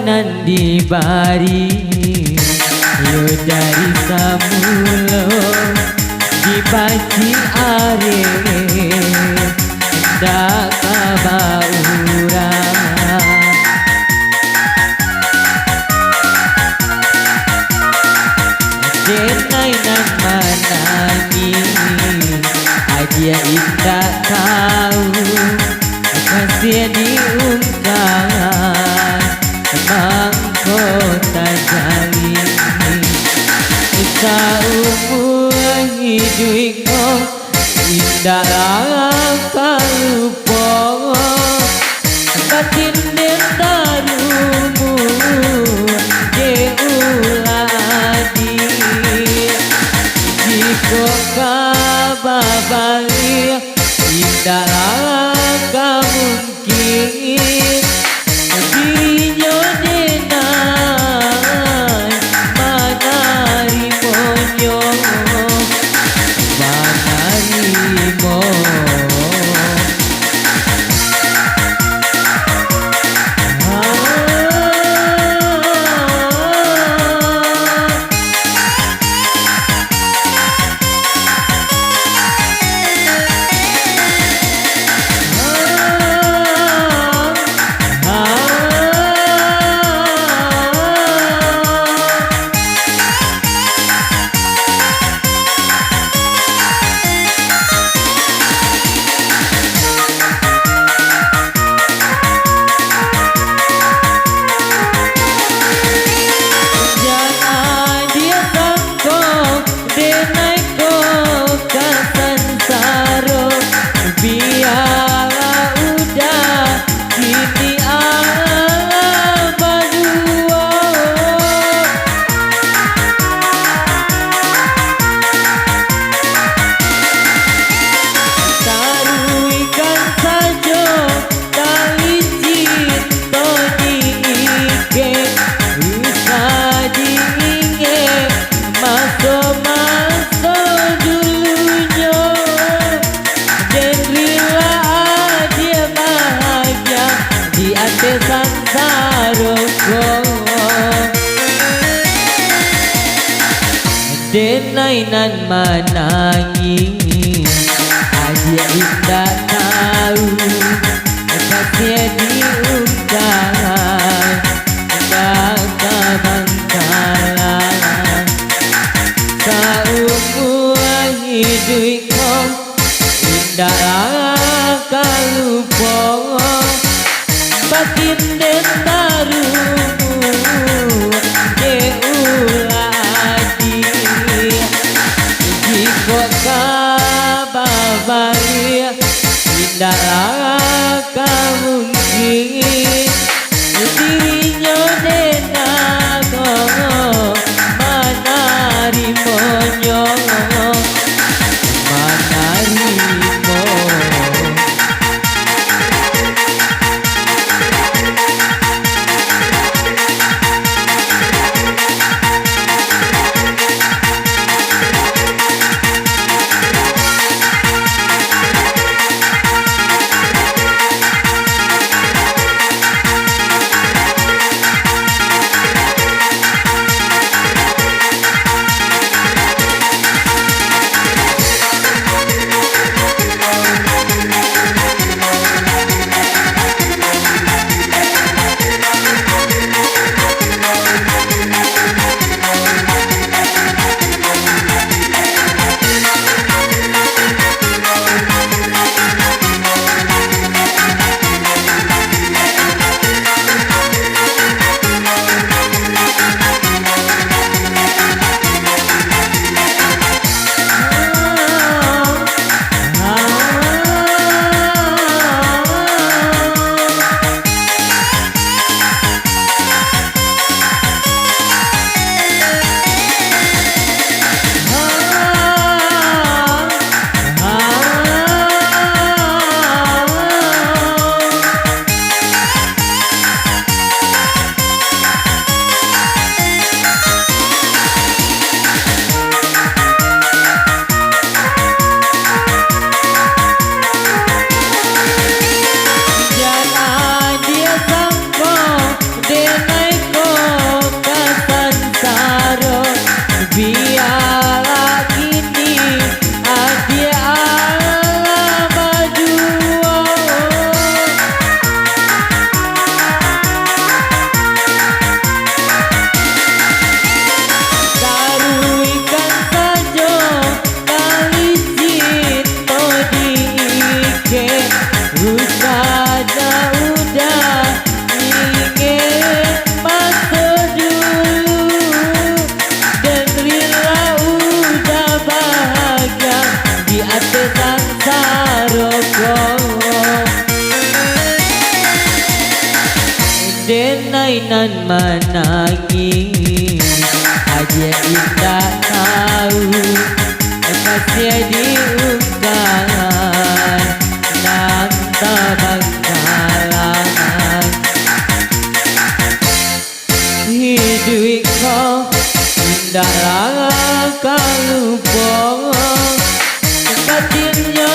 nan dibari yo dari samulo dipaci are ndak kabaurang denai nan manangi aja indah tahu kasih diungkapkan mahkota jalin saumur hidupku indah kalupo batin dentarumu jeuladi jika kababali indah mungkin dirinya denai manari monyo manari mo denai nan manangi aja indah tahu kasih diungkapkan indah kabangkalan saumur hidupku indah kalupo batin dentarumu jeuladi jika kababali indah mungkin dirinya denai manari monyo manari mo saroko denainan menangis aja indah tahu kasih diungkapkan nan tak bakalan hidup kau indah lah kalau lupa batinnya